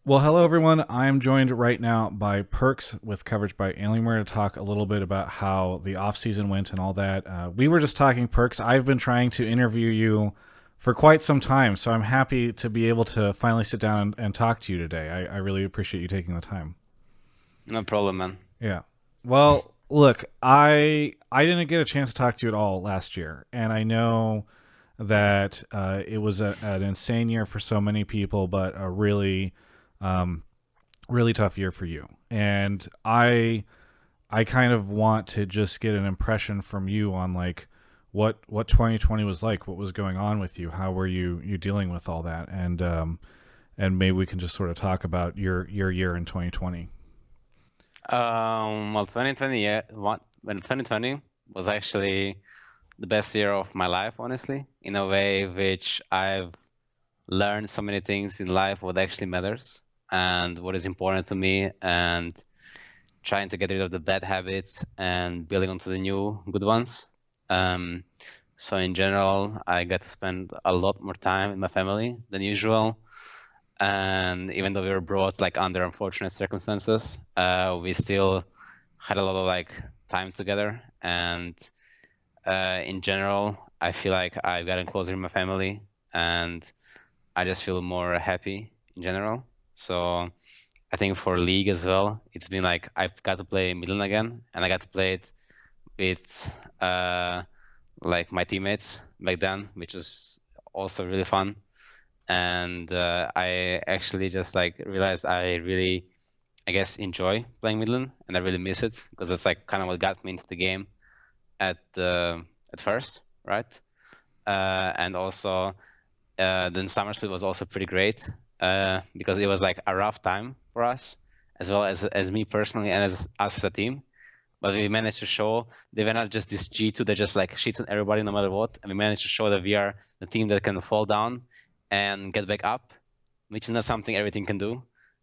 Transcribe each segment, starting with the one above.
Well, hello everyone. I'm joined right now by Perkz with coverage by Alienware to talk a little bit about how the off season went and all that. We were just talking, Perkz. I've been trying to interview you for quite some time, so I'm happy to be able to finally sit down and talk to you today. I really appreciate you taking the time. No problem, man. Yeah. Well, look, I didn't get a chance to talk to you at all last year, and I know that it was an insane year for so many people, but a um, really tough year for you. And I kind of want to just get an impression from you on like what 2020 was like, what was going on with you, how were you dealing with all that, and maybe we can just sort of talk about your year in 2020. Well, 2020, when 2020 was actually the best year of my life, honestly, in a way which I've learned so many things in life, what actually matters and what is important to me, and trying to get rid of the bad habits and building onto the new good ones. Um, so in general, I got to spend a lot more time with my family than usual. And even though we were brought like under unfortunate circumstances, we still had a lot of like time together. And in general, I feel like I've gotten closer to my family, and I just feel more happy in general. So I think for League as well, it's been like I've got to play Milan again, and I got to play it with uh, like my teammates back then, which was also really fun. And I actually just like realized I really, I guess, enjoy playing Midland, and I really miss it because that's like kind of what got me into the game at first, right? And also then summer split was also pretty great because it was like a rough time for us as well as me personally and as us as a team. But we managed to show they were not just this G2 that just like shits on everybody no matter what. And we managed to show that we are the team that can fall down and get back up, which is not something every team can do,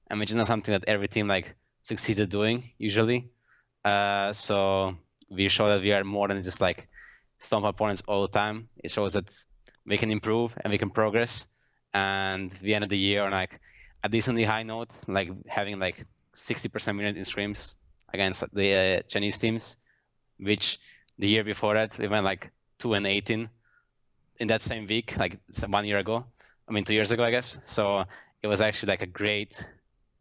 and which is not something that every team like succeeds at doing usually. So we show that we are more than just like stomp opponents all the time. It shows that we can improve and we can progress. And we ended the year on like a decently high note, like having like 60% win in scrims against the Chinese teams, which the year before that we went like 2-18 in that same week, like 1 year ago. I mean, 2 years ago, I guess. So it was actually like a great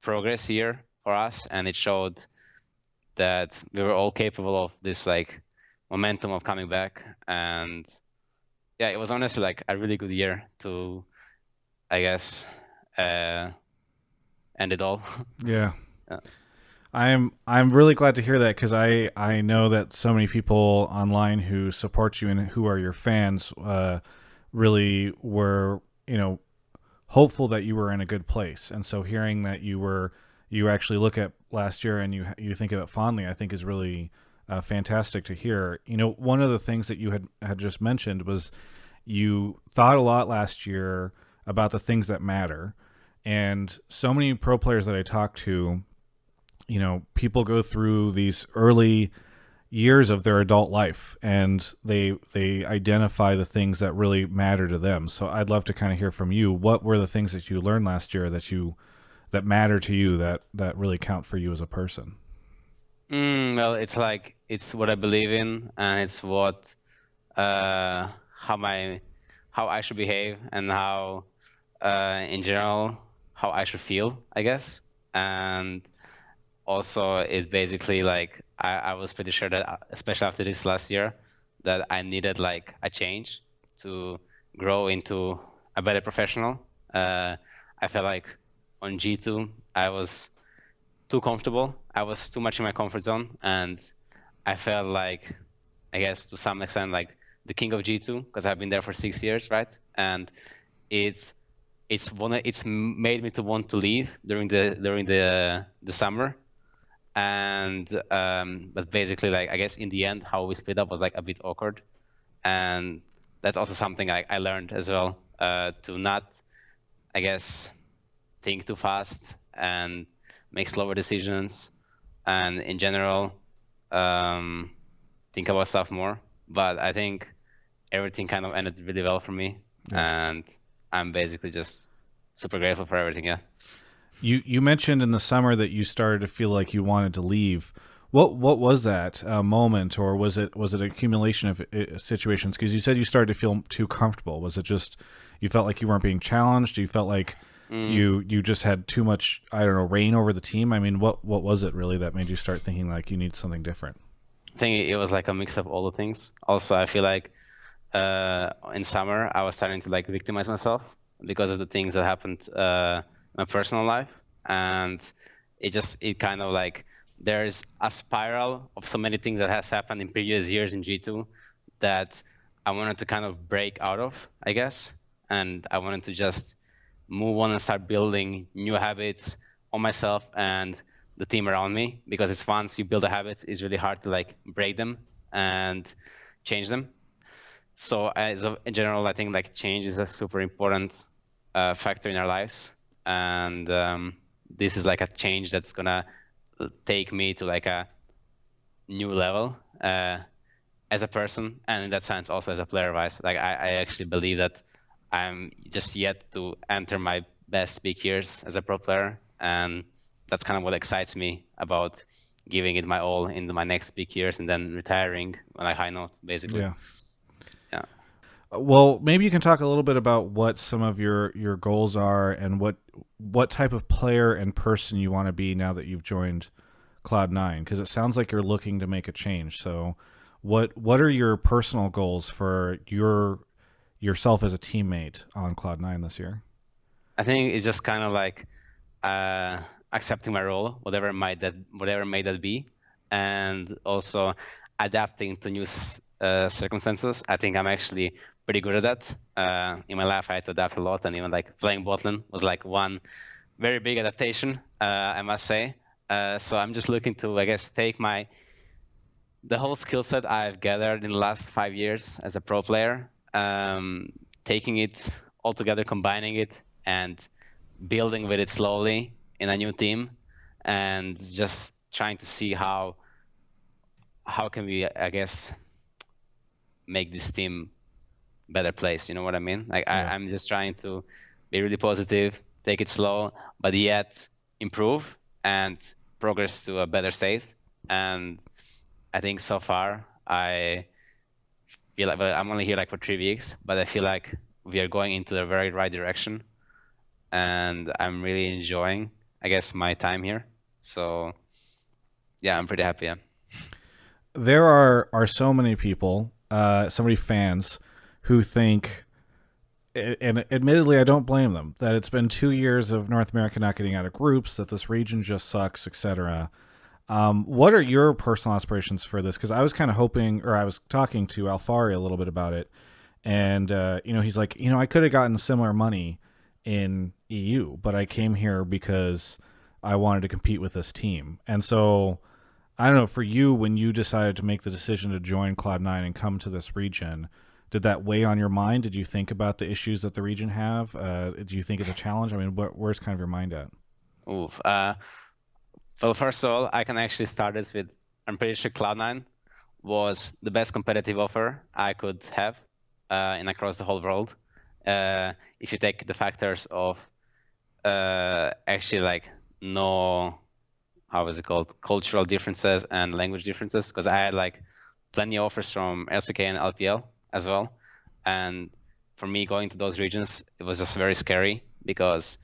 progress year for us, and it showed that we were all capable of this like momentum of coming back. And yeah, it was honestly like a really good year to, I guess, uh, end it all. Yeah. Yeah. I'm really glad to hear that because I know that so many people online who support you and who are your fans really were hopeful that you were in a good place, and so hearing that you actually look at last year and you think of it fondly, I think is really fantastic to hear. One of the things that you had just mentioned was you thought a lot last year about the things that matter, and so many pro players that I talk to, people go through these early years of their adult life and they identify the things that really matter to them. So I'd love to kind of hear from you. What were the things that you learned last year that matter to you, that really count for you as a person? Well, it's like it's what I believe in, and it's what uh, how my how I should behave, and how in general how I should feel, I guess. And also it's basically like I was pretty sure that especially after this last year that I needed like a change to grow into a better professional. I felt like on G2 I was too comfortable. I was too much in my comfort zone, and I felt like, I guess to some extent, like the king of G2 because I've been there for 6 years, right? And it's it's made me to want to leave during the summer. And but basically, like I guess in the end, how we split up was like a bit awkward, and that's also something I learned as well, to not, I guess, think too fast and make slower decisions, and in general, um, think about stuff more. But I think everything kind of ended really well for me, Yeah. and I'm basically just super grateful for everything. Yeah. You mentioned in the summer that you started to feel like you wanted to leave. What was that moment, or was it an accumulation of situations? Because you said you started to feel too comfortable. Was it just you felt like you weren't being challenged? You felt like Mm, you just had too much, I don't know, reign over the team? I mean, what was it really that made you start thinking like you need something different? I think it was like a mix of all the things. Also, I feel like in summer I was starting to like victimize myself because of the things that happened in my personal life, and it kind of like there's a spiral of so many things that has happened in previous years in G2 that I wanted to kind of break out of, I guess, and I wanted to just move on and start building new habits on myself and the team around me, because it's once you build a habit, it's really hard to like break them and change them. So in general, I think like change is a super important factor in our lives, and this is like a change that's gonna take me to like a new level as a person, and in that sense also as a player wise. Like I actually believe that I'm just yet to enter my best peak years as a pro player, and that's kind of what excites me about giving it my all in my next peak years and then retiring on a high note, basically. Yeah. Yeah. Well, maybe you can talk a little bit about what some of your goals are and what type of player and person you want to be now that you've joined Cloud9, because it sounds like you're looking to make a change. So, what are your personal goals for yourself as a teammate on Cloud9 this year? I think it's just kind of like uh, accepting my role, whatever may that be, and also adapting to new circumstances. I think I'm actually pretty good at that. In my life, I had to adapt a lot, and even like playing Botland was like one very big adaptation, I must say. So I'm just looking to, I guess, take the whole skill set I've gathered in the last 5 years as a pro player, taking it all together, combining it, and building with it slowly in a new team, and just trying to see how can we, I guess, make this team better place. You know what I mean? Like Yeah. I'm just trying to be really positive, take it slow, but yet improve and progress to a better state. And I think so far I feel like, well, I'm only here like for 3 weeks, but I feel like we are going into the very right direction, and I'm really enjoying, I guess, my time here. So yeah, I'm pretty happy. Yeah. There are so many people, so many fans who think, and admittedly, I don't blame them, that it's been 2 years of North America not getting out of groups, that this region just sucks, etc. What are your personal aspirations for this? Because I was kind of hoping, or I was talking to Alfari a little bit about it, and he's like, I could have gotten similar money in EU, but I came here because I wanted to compete with this team, and so I don't know, for you, when you decided to make the decision to join Cloud9 and come to this region, did that weigh on your mind? Did you think about the issues that the region have? Do you think it's a challenge? I mean, where's kind of your mind at? Oof. Well, first of all, I can actually start this with, I'm pretty sure Cloud9 was the best competitive offer I could have in across the whole world. If you take the factors of actually like no, how is it called, cultural differences and language differences, because I had like plenty of offers from LCK and LPL as well, and for me going to those regions, it was just very scary because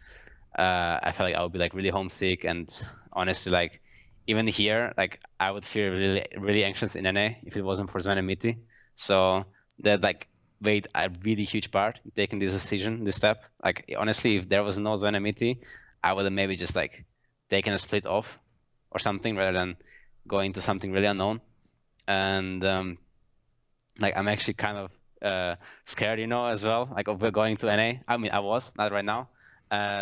I felt like I would be like really homesick, and honestly, like even here, like I would feel really really anxious in NA if it wasn't for Zvenimiti. So that like weighed a really huge part in taking this decision, this step. Like honestly, if there was no Zvenimiti, I would have maybe just like taken a split off or something rather than going to something really unknown. And like I'm actually kind of scared, as well, like of going to NA. I mean, I was not right now,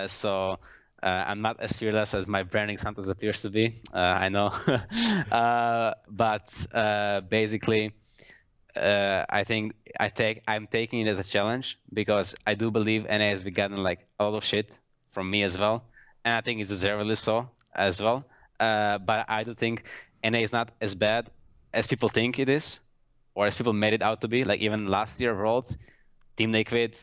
so I'm not as fearless as my branding sometimes appears to be. I know, but basically, I think I'm taking it as a challenge because I do believe NA has gotten like a lot of shit from me as well, and I think it's deservedly so as well. But I do think NA is not as bad as people think it is, or as people made it out to be. Like even last year Worlds, Team Liquid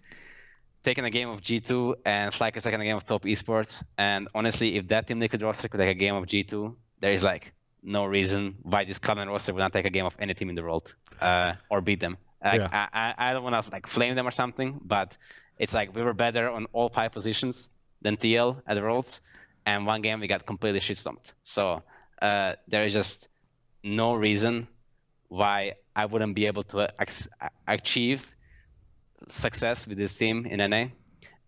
taken a game of G2 and Flyk is taking a game of top esports. And honestly, if that team liquid roster could take a game of G2, there is like no reason why this Cloud9 roster would not take a game of any team in the world or beat them. Like Yeah. I don't want to like flame them or something, but it's like we were better on all 5 positions than TL at the Worlds, and one game we got completely shit stomped. So there is just no reason why I wouldn't be able to achieve success with this team in NA.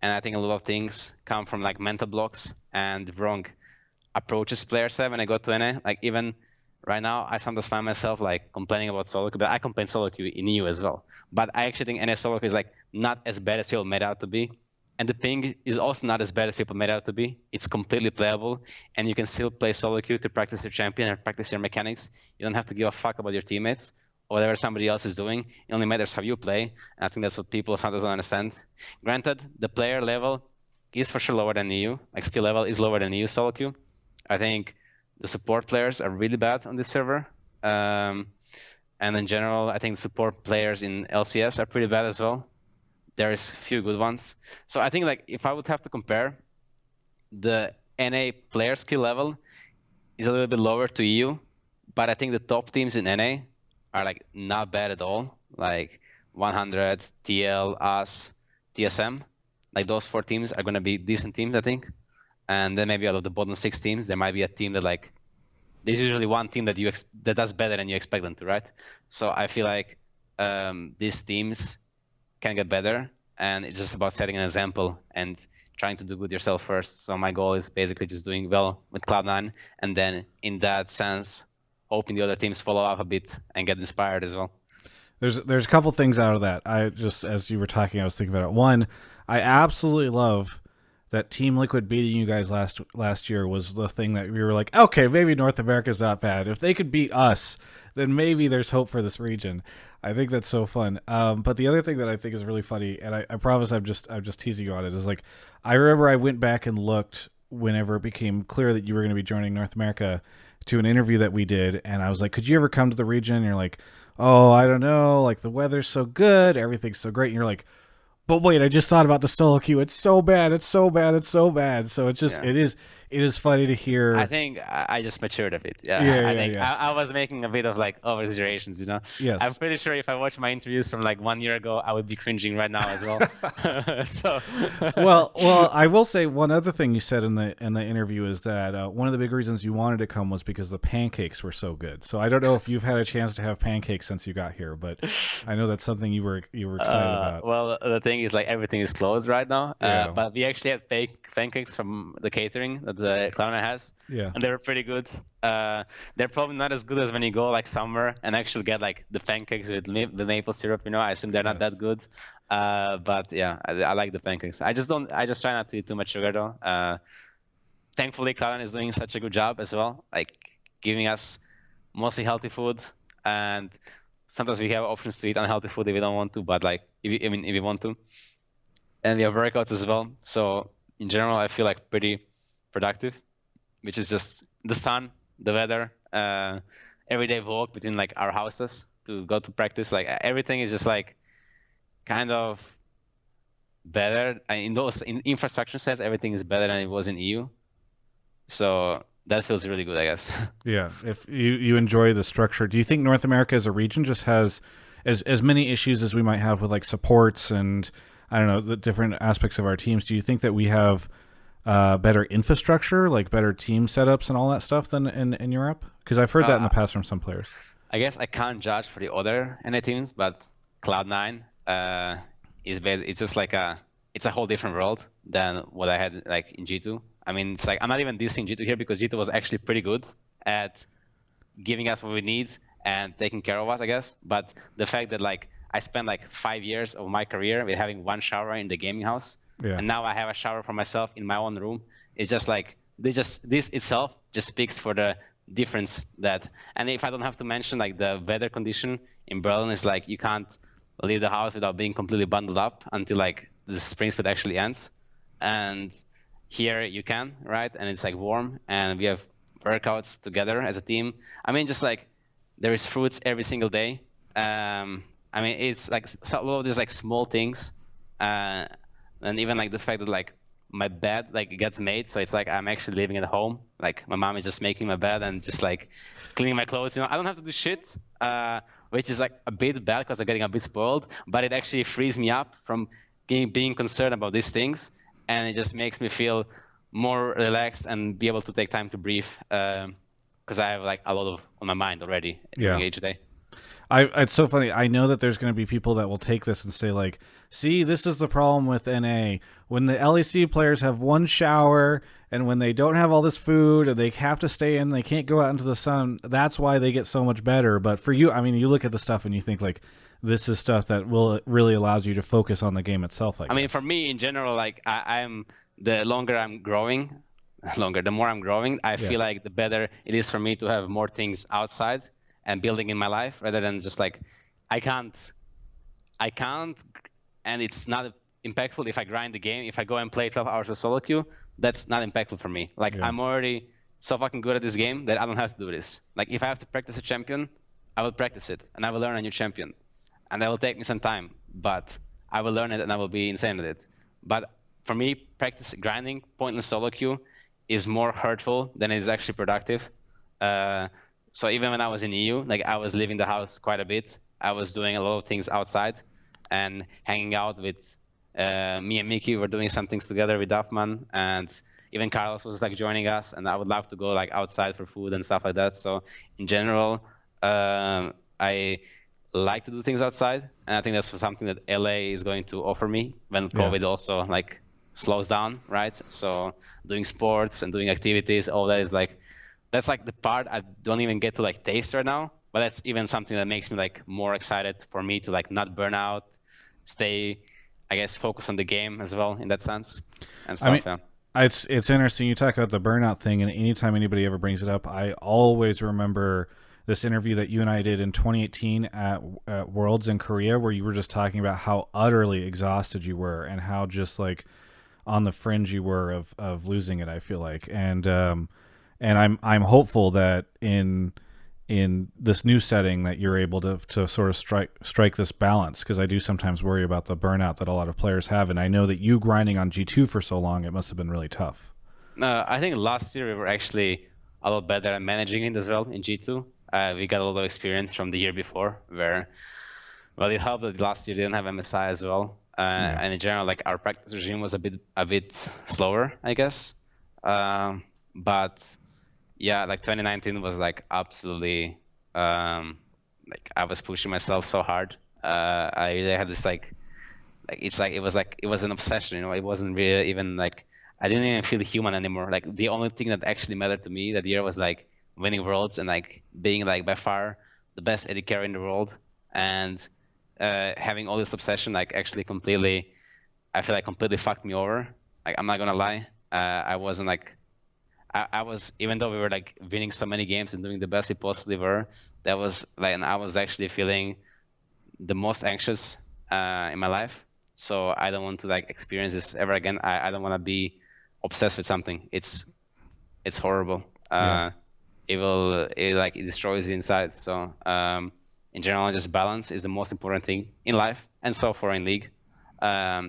And I think a lot of things come from like mental blocks and wrong approaches players have when I go to NA. Like even right now, I sometimes find myself like complaining about solo queue, but I complain solo queue in EU as well. But I actually think NA solo queue is like not as bad as people made out to be. And the ping is also not as bad as people made out to be. It's completely playable, and you can still play solo queue to practice your champion and practice your mechanics. You don't have to give a fuck about your teammates or whatever somebody else is doing. It only matters how you play. And I think that's what people sometimes don't understand. Granted, the player level is for sure lower than EU. Like skill level is lower than EU solo queue. I think the support players are really bad on this server. And in general, I think the support players in LCS are pretty bad as well. There's a few good ones. So I think like if I would have to compare, the NA player skill level is a little bit lower to EU, but I think the top teams in NA are like not bad at all. Like 100, TL, us, TSM. Like those 4 teams are going to be decent teams, I think. And then maybe out of the bottom 6 teams, there might be a team that like, there's usually one team that that does better than you expect them to, right? So I feel like these teams can get better, and it's just about setting an example and trying to do good yourself first. So my goal is basically just doing well with Cloud9, and then in that sense, hoping the other teams follow up a bit and get inspired as well. There's a couple things out of that. I just, as you were talking, I was thinking about it. One, I absolutely love that Team Liquid beating you guys last year was the thing that we were like, okay, maybe North America's not bad. If they could beat us, then maybe there's hope for this region. I think that's so fun. But the other thing that I think is really funny, and I promise I'm just teasing you on it, is like I remember I went back and looked whenever it became clear that you were going to be joining North America to an interview that we did, and I was like, could you ever come to the region? And you're like, oh, I don't know, like the weather's so good, everything's so great, and you're like, but wait, I just thought about the solo queue. It's so bad. It's so bad. It's so bad. So it's just, Yeah. it is funny to hear. I think I just matured a bit. Yeah, Yeah, I yeah, think yeah. I was making a bit of like over exaggerations, you know. Yes. I'm pretty sure if I watched my interviews from like 1 year ago, I would be cringing right now as well. So. well, I will say one other thing you said in the interview is that one of the big reasons you wanted to come was because the pancakes were so good. So I don't know if you've had a chance to have pancakes since you got here, but I know that's something you were excited about. Well, the thing is, like, everything is closed right now. Yeah. But we actually had pancakes from the catering that the Cloud9 has, Yeah. and they were pretty good. They're probably not as good as when you go like somewhere and actually get like the pancakes with the maple syrup. You know, I assume they're not Yes. that good. But yeah, I like the pancakes. I just try not to eat too much sugar though. Thankfully, Cloud9 is doing such a good job as well, like giving us mostly healthy food, and sometimes we have options to eat unhealthy food if we don't want to, but like if we want to, and we have workouts as well. So in general, I feel like pretty productive, which is just the sun, the weather, everyday walk between like our houses to go to practice. Like everything is just like kind of better. In those in infrastructure sense, everything is better than it was in EU. So that feels really good, I guess. Yeah. If you enjoy the structure, do you think North America as a region just has as many issues as we might have with like supports and I don't know the different aspects of our teams? Do you think that we have better infrastructure, like better team setups and all that stuff than in Europe? Because I've heard that in the past from some players. I guess I can't judge for the other NA teams, but Cloud9 is it's just like it's a whole different world than what I had like in G2. I mean, it's like I'm not even dissing G2 here because G2 was actually pretty good at giving us what we need and taking care of us, I guess. But the fact that like I spent like 5 years of my career with having one shower in the gaming house, Yeah. and now I have a shower for myself in my own room. It's just like this itself just speaks for the difference that. And if I don't have to mention like the weather condition in Berlin is like you can't leave the house without being completely bundled up until like the spring split actually ends. And here you can, right? And it's like warm, and we have workouts together as a team. I mean, just like there is fruits every single day. I mean, it's like a lot of these like small things And even like the fact that like my bed like gets made, so it's like I'm actually living at home. Like my mom is just making my bed and just like cleaning my clothes. I don't have to do shit, which is like a bit bad because I'm getting a bit spoiled. But it actually frees me up from being concerned about these things, and it just makes me feel more relaxed and be able to take time to breathe. Because I have like a lot of on my mind already during Yeah. each day. It's so funny. I know that there's going to be people that will take this and say like, "See, this is the problem with NA. When the LEC players have one shower and when they don't have all this food and they have to stay in, they can't go out into the sun. That's why they get so much better." But for you, I mean, you look at the stuff and you think like, this is stuff that will really allows you to focus on the game itself. I mean, guess. for me in general, like I'm the longer I'm growing, the more I'm growing, I Yeah. feel like the better it is for me to have more things outside and building in my life rather than just like I can't, and it's not impactful if I grind the game. If I go and play 12 hours of solo queue, that's not impactful for me. Like Yeah. I'm already so fucking good at this game that I don't have to do this. Like if I have to practice a champion, I will practice it and I will learn a new champion, and that will take me some time, but I will learn it and I will be insane at it. But for me, practice grinding pointless solo queue is more hurtful than it is actually productive. So even when I was in EU, like I was leaving the house quite a bit. I was doing a lot of things outside and hanging out with me and Mickey. Were doing some things together with Duffman, and even Carlos was like joining us. And I would love to go like outside for food and stuff like that. So in general, I like to do things outside, and I think that's something that LA is going to offer me when COVID also like slows down, right? So doing sports and doing activities, all that is like that's like the part I don't even get to like taste right now, but that's even something that makes me like more excited for me to like not burn out, stay, I guess, focus on the game as well in that sense and stuff. I mean, it's interesting you talk about the burnout thing, and anytime anybody ever brings it up, I always remember this interview that you and I did in 2018 at Worlds in Korea, where you were just talking about how utterly exhausted you were and how just like on the fringe you were of losing it. I feel like, and I'm hopeful that in this new setting that you're able to sort of strike this balance, because I do sometimes worry about the burnout that a lot of players have, and I know that you grinding on G2 for so long, it must have been really tough. I think last year we were actually a lot better at managing it as well in G2. We got a lot of experience from the year before, where well, it helped that last year didn't have MSI as well, and in general, like our practice regime was a bit slower, I guess. But yeah, like 2019 was like absolutely like I was pushing myself so hard. I really had this like it was an obsession, you know. It wasn't really even like I didn't even feel human anymore. Like the only thing that actually mattered to me that year was like winning worlds and like being like by far the best AD carry in the world, and having all this obsession like actually completely, I feel like completely fucked me over. Like I'm not gonna lie, I wasn't like I was, even though we were like winning so many games and doing the best we possibly were, that was like, and I was actually feeling the most anxious in my life. So I don't want to like experience this ever again. I don't want to be obsessed with something. It's horrible. It destroys you inside. So in general, just balance is the most important thing in life, and so far in League.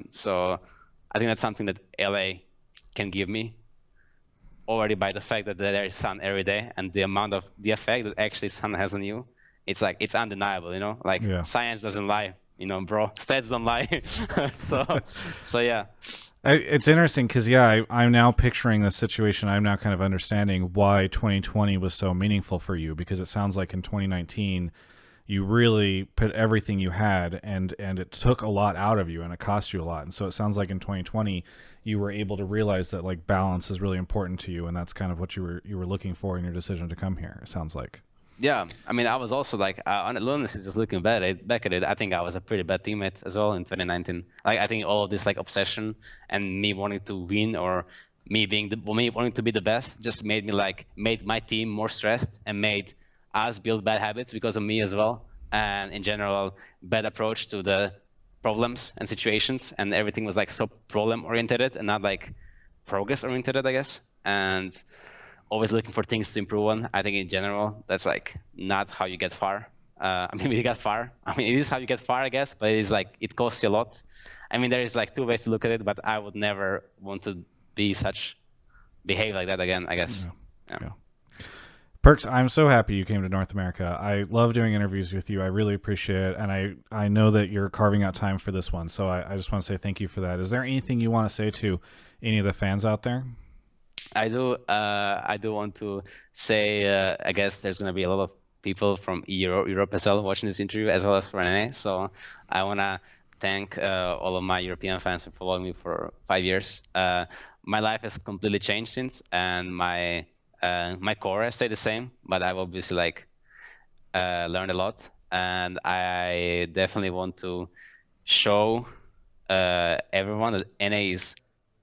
So I think that's something that LA can give me already by the fact that there is sun every day and the amount of the effect that actually sun has on you. It's like it's undeniable, you know. Like science doesn't lie, you know, bro. Stats don't lie. so yeah. It's interesting because I'm now picturing the situation. I'm now kind of understanding why 2020 was so meaningful for you, because it sounds like in 2019 you really put everything you had, and it took a lot out of you and it cost you a lot. And so it sounds like in 2020 you were able to realize that like balance is really important to you, and that's kind of what you were looking for in your decision to come here. It sounds like. Yeah, I mean, I was also like, honestly, just looking back at it, I think I was a pretty bad teammate as well in 2019. Like, I think all of this like obsession and me wanting to win, or me wanting to be the best, just made my team more stressed and made us build bad habits because of me as well. And in general, bad approach to the problems and situations, and everything was like so problem oriented and not like progress oriented, I guess. And always looking for things to improve on. I think in general, that's like not how you get far. I mean, we got far. I mean, it is how you get far, I guess, but it is like, it costs you a lot. I mean, there is like two ways to look at it, but I would never want to behave like that again, I guess. Yeah. Perkz, I'm so happy you came to North America. I love doing interviews with you. I really appreciate it. And I know that you're carving out time for this one. So I just want to say thank you for that. Is there anything you want to say to any of the fans out there? I do want to say, I guess there's going to be a lot of people from Europe as well watching this interview, as well as from NA. So I want to thank all of my European fans for following me for 5 years. My life has completely changed since, and my core has stayed the same, but I've obviously like learned a lot, and I definitely want to show everyone that NA is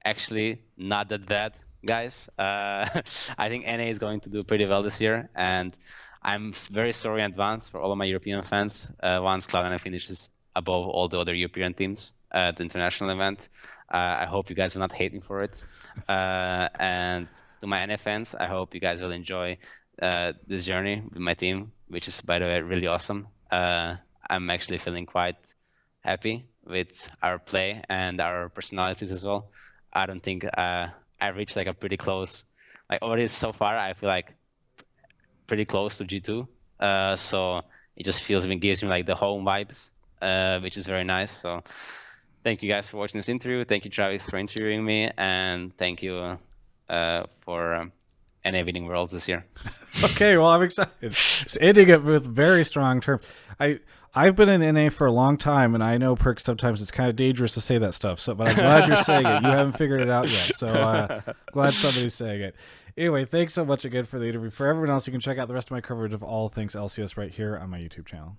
actually not that bad, guys. I think NA is going to do pretty well this year, and I'm very sorry in advance for all of my European fans once Cloud9 finishes above all the other European teams at the international event. I hope you guys will not hate me for it. And to my NA fans, I hope you guys will enjoy this journey with my team, which is, by the way, really awesome. I'm actually feeling quite happy with our play and our personalities as well. I don't think I reached like a pretty close, like already so far, I feel like pretty close to G2. So it just gives me like the home vibes, which is very nice. So thank you guys for watching this interview. Thank you, Travis, for interviewing me, and thank you for NA winning Worlds this year. Okay, well, I'm excited. Just ending it with very strong terms. I've been in NA for a long time, and I know, Perkz, sometimes it's kind of dangerous to say that stuff. So, but I'm glad you're saying it. You haven't figured it out yet, so glad somebody's saying it. Anyway, thanks so much again for the interview. For everyone else, you can check out the rest of my coverage of all things LCS right here on my YouTube channel.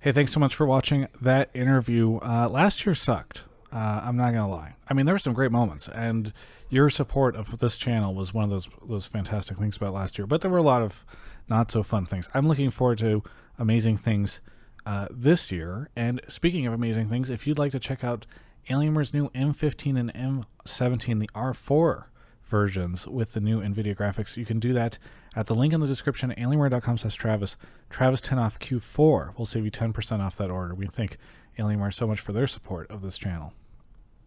Hey, thanks so much for watching that interview. Last year sucked. I'm not gonna lie. I mean, there were some great moments, and your support of this channel was one of those fantastic things about last year. But there were a lot of not so fun things. I'm looking forward to amazing things this year. And speaking of amazing things, if you'd like to check out Alienware's new M15 and M17, the R4 versions with the new NVIDIA graphics, you can do that at the link in the description, alienware.com/Travis. Travis 10 off Q4 will save you 10% off that order. We thank Alienware so much for their support of this channel.